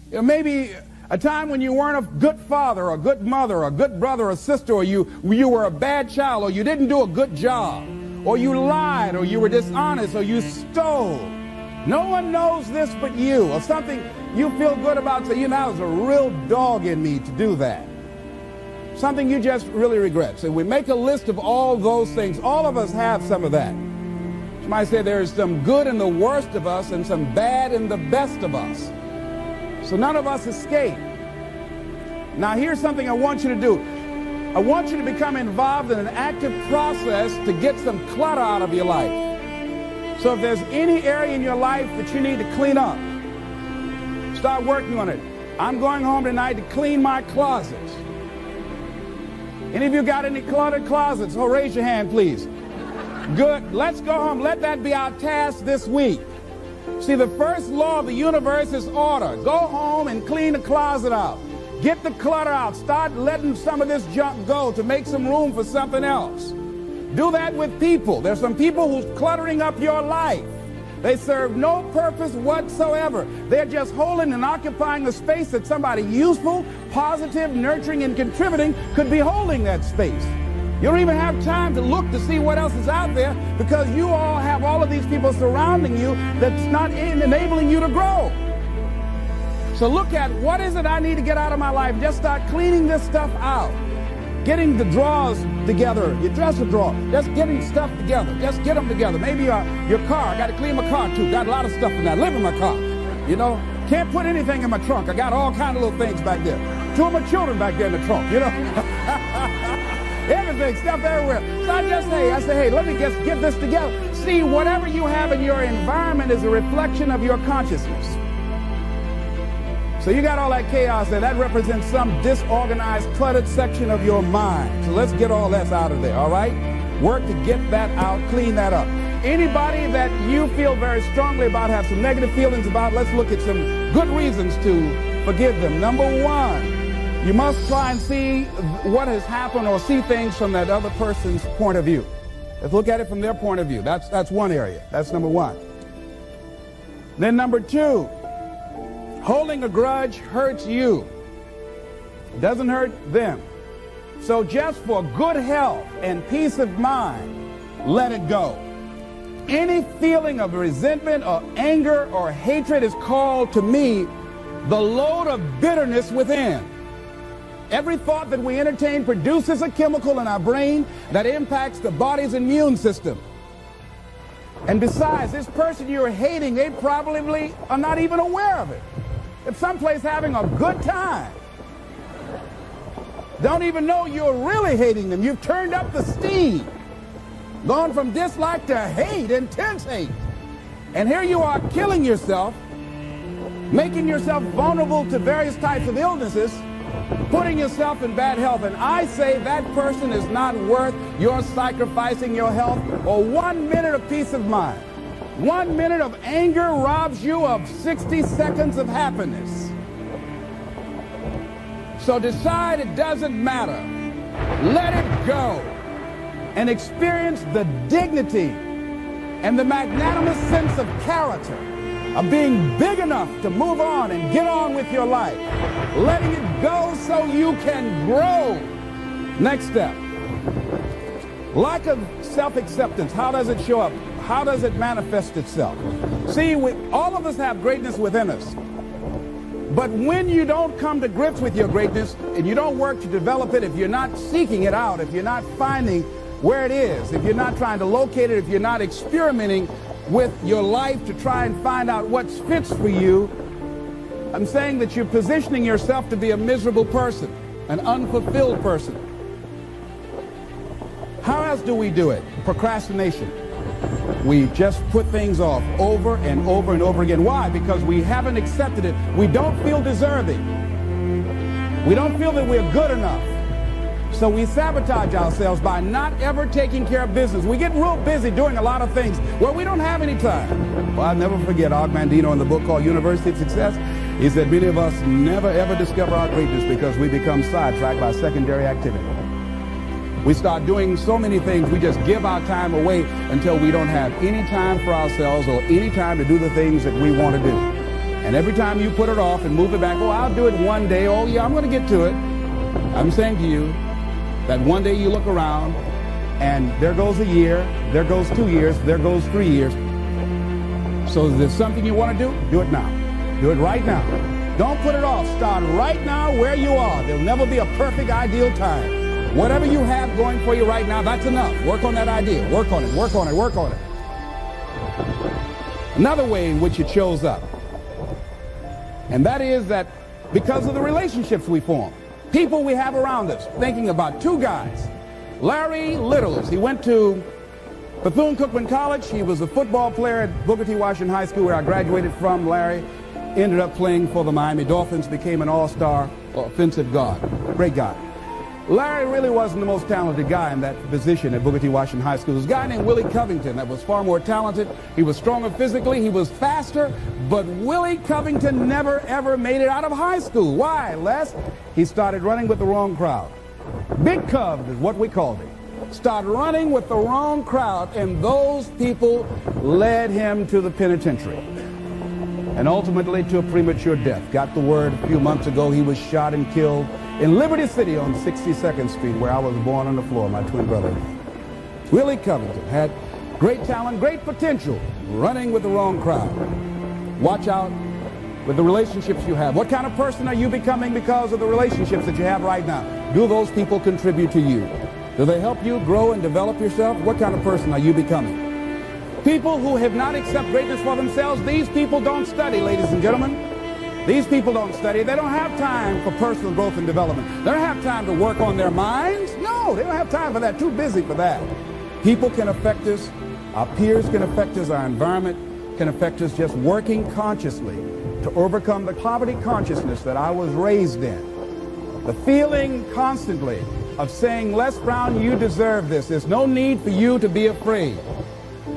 Maybe a time when you weren't a good father or a good mother or a good brother or sister, or you were a bad child, or you didn't do a good job, or you lied, or you were dishonest, or you stole. No one knows this but you, or something you feel good about, say, you know, that was a real dog in me to do that. Something you just really regret. So we make a list of all those things. All of us have some of that. You might say there's some good in the worst of us and some bad in the best of us. So none of us escape. Now here's something I want you to do. I want you to become involved in an active process to get some clutter out of your life. So if there's any area in your life that you need to clean up, start working on it. I'm going home tonight to clean my closets. Any of you got any cluttered closets? Oh, raise your hand, please. Good. Let's go home. Let that be our task this week. See, the first law of the universe is order. Go home and clean the closet out. Get the clutter out. Start letting some of this junk go to make some room for something else. Do that with people. There's some people who's cluttering up your life. They serve no purpose whatsoever. They're just holding and occupying the space that somebody useful, positive, nurturing, and contributing could be holding that space. You don't even have time to look to see what else is out there because you all have all of these people surrounding you that's not enabling you to grow. So look at what is it I need to get out of my life. Just start cleaning this stuff out. Getting the drawers together, your dresser drawer, just getting stuff together. Just get them together. Maybe your car, I got to clean my car too. Got a lot of stuff in there. I live in my car, you know. Can't put anything in my trunk. I got all kind of little things back there. 2 of my children back there in the trunk, you know. Everything, stuff everywhere. So I say, hey, let me just get this together. See, whatever you have in your environment is a reflection of your consciousness. So you got all that chaos there. That represents some disorganized, cluttered section of your mind. So let's get all that out of there, all right? Work to get that out, clean that up. Anybody that you feel very strongly about, have some negative feelings about, let's look at some good reasons to forgive them. Number one, you must try and see what has happened or see things from that other person's point of view. Let's look at it from their point of view. That's one area. That's number one. Then number two, holding a grudge hurts you. It doesn't hurt them. So just for good health and peace of mind, let it go. Any feeling of resentment or anger or hatred is called to me the load of bitterness within. Every thought that we entertain produces a chemical in our brain that impacts the body's immune system. And besides, this person you're hating, they probably are not even aware of it. It's someplace having a good time. Don't even know you're really hating them. You've turned up the steam. Gone from dislike to hate, intense hate. And here you are killing yourself, making yourself vulnerable to various types of illnesses, putting yourself in bad health. And I say that person is not worth your sacrificing your health or 1 minute of peace of mind. 1 minute of anger robs you of 60 seconds of happiness. So decide it doesn't matter. Let it go and experience the dignity and the magnanimous sense of character of being big enough to move on and get on with your life. Letting it go so you can grow. Next step. Lack of self-acceptance. How does it show up? How does it manifest itself? See, all of us have greatness within us. But when you don't come to grips with your greatness and you don't work to develop it, if you're not seeking it out, if you're not finding where it is, if you're not trying to locate it, if you're not experimenting with your life to try and find out what fits for you, I'm saying that you're positioning yourself to be a miserable person, an unfulfilled person. How else do we do it? Procrastination. We just put things off over and over and over again. Why? Because we haven't accepted it. We don't feel deserving. We don't feel that we're good enough. So we sabotage ourselves by not ever taking care of business. We get real busy doing a lot of things where we don't have any time. Well, I'll never forget Og Mandino in the book called University of Success. He said many of us never ever discover our greatness because we become sidetracked by secondary activity. We start doing so many things, we just give our time away until we don't have any time for ourselves or any time to do the things that we want to do. And every time you put it off and move it back, oh, I'll do it one day. Oh, yeah, I'm going to get to it. I'm saying to you that one day you look around and there goes a year, there goes 2 years, there goes 3 years. So if there's something you want to do it now. Do it right now. Don't put it off. Start right now where you are. There'll never be a perfect, ideal time. Whatever you have going for you right now, that's enough. Work on that idea. Work on it, work on it, work on it. Another way in which it shows up, and that is that because of the relationships we form, people we have around us. Thinking about two guys. Larry Littles, he went to Bethune-Cookman College. He was a football player at Booker T. Washington High School, where I graduated from. Larry ended up playing for the Miami Dolphins, became an all-star offensive guard. Great guy. Larry really wasn't the most talented guy in that position at Booker T. Washington High School. There was a guy named Willie Covington that was far more talented. He was stronger physically. He was faster. But Willie Covington never, ever made it out of high school. Why, Les? He started running with the wrong crowd. Big Cub is what we called him. Started running with the wrong crowd, and those people led him to the penitentiary. And ultimately to a premature death. Got the word a few months ago he was shot and killed in Liberty City on 62nd Street, where I was born on the floor, my twin brother. Willie Covington had great talent, great potential, running with the wrong crowd. Watch out with the relationships you have. What kind of person are you becoming because of the relationships that you have right now? Do those people contribute to you? Do they help you grow and develop yourself? What kind of person are you becoming? People who have not accepted greatness for themselves, these people don't study, ladies and gentlemen. These people don't study. They don't have time for personal growth and development. They don't have time to work on their minds. No, they don't have time for that. Too busy for that. People can affect us. Our peers can affect us. Our environment can affect us. Just working consciously to overcome the poverty consciousness that I was raised in. The feeling constantly of saying, Les Brown, you deserve this. There's no need for you to be afraid.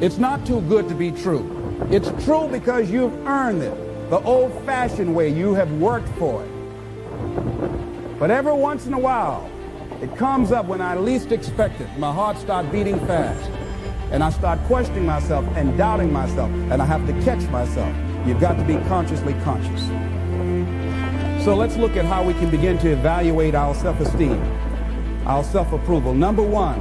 It's not too good to be true. It's true because you've earned it. The old-fashioned way, you have worked for it. But every once in a while, it comes up when I least expect it. My heart starts beating fast. And I start questioning myself and doubting myself. And I have to catch myself. You've got to be consciously conscious. So let's look at how we can begin to evaluate our self-esteem, our self-approval. Number one,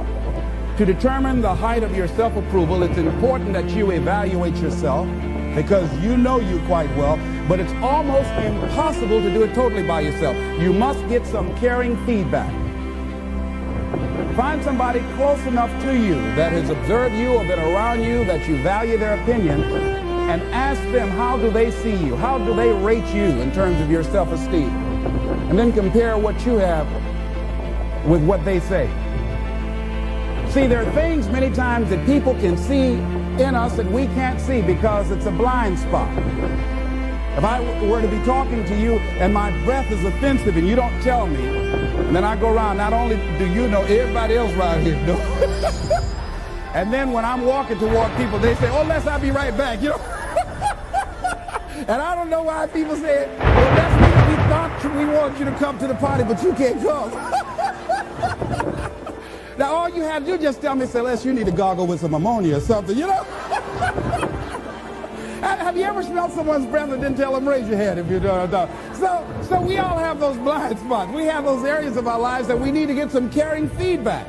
to determine the height of your self-approval, it's important that you evaluate yourself, because you know you quite well, but it's almost impossible to do it totally by yourself. You must get some caring feedback. Find somebody close enough to you that has observed you or been around you, that you value their opinion, and ask them, how do they see you? How do they rate you in terms of your self-esteem? And then compare what you have with what they say. See, there are things many times that people can see in us that we can't see because it's a blind spot. If I were to be talking to you and my breath is offensive and you don't tell me, and then I go around, not only do you know, everybody else around here knows. And then when I'm walking toward people, they say, oh, Les, I'll be right back, you know. And I don't know why people say, well, Les, we thought we want you to come to the party, but you can't come. Now, all you had to do is just tell me, say, Les, you need to gargle with some ammonia or something, you know? Have you ever smelled someone's breath and didn't tell them, raise your hand if you don't know? So we all have those blind spots. We have those areas of our lives that we need to get some caring feedback.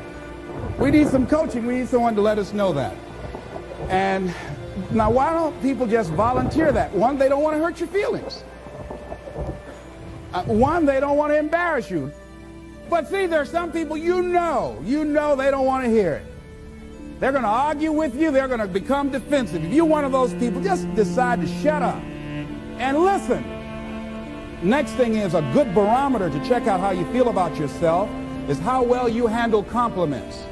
We need some coaching. We need someone to let us know that. And now, why don't people just volunteer that? One, they don't want to hurt your feelings. One, they don't want to embarrass you. But see, there are some people you know they don't want to hear it. They're going to argue with you. They're going to become defensive. If you're one of those people, just decide to shut up and listen. Next thing is, a good barometer to check out how you feel about yourself is how well you handle compliments.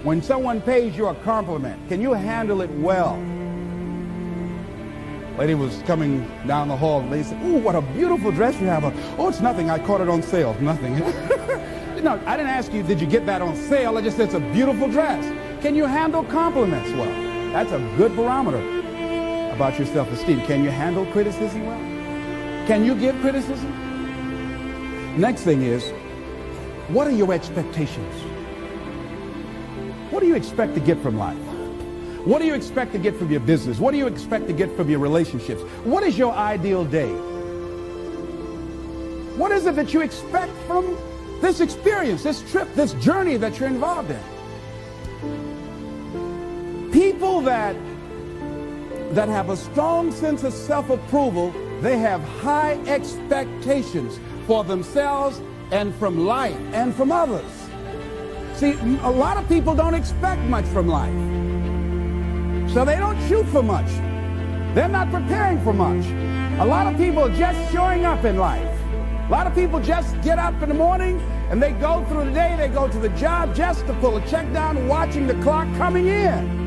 When someone pays you a compliment, can you handle it well? Lady was coming down the hall and they said, "Ooh, what a beautiful dress you have on." "Oh, it's nothing. I caught it on sale." Nothing. No, I didn't ask you, did you get that on sale? I just said, it's a beautiful dress. Can you handle compliments well? That's a good barometer about your self-esteem. Can you handle criticism well? Can you give criticism? Next thing is, what are your expectations? What do you expect to get from life? What do you expect to get from your business? What do you expect to get from your relationships? What is your ideal day? What is it that you expect from this experience, this trip, this journey that you're involved in? People that have a strong sense of self-approval, they have high expectations for themselves and from life and from others. See, a lot of people don't expect much from life. So they don't shoot for much. They're not preparing for much. A lot of people are just showing up in life. A lot of people just get up in the morning and they go through the day, they go to the job just to pull a check down, watching the clock coming in.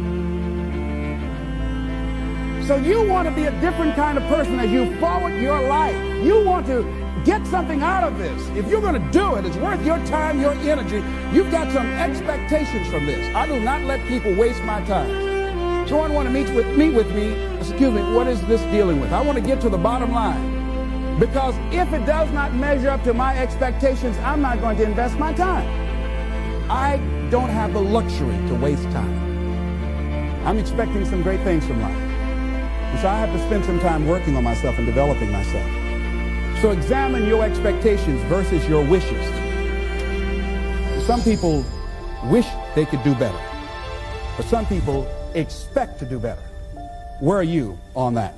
So you want to be a different kind of person as you forward your life. You want to get something out of this. If you're going to do it, it's worth your time, your energy. You've got some expectations from this. I do not let people waste my time. Someone want to meet with me, excuse me, what is this dealing with? I want to get to the bottom line. Because if it does not measure up to my expectations, I'm not going to invest my time. I don't have the luxury to waste time. I'm expecting some great things from life. And so I have to spend some time working on myself and developing myself. So examine your expectations versus your wishes. Some people wish they could do better, but some people expect to do better. Where are you on that?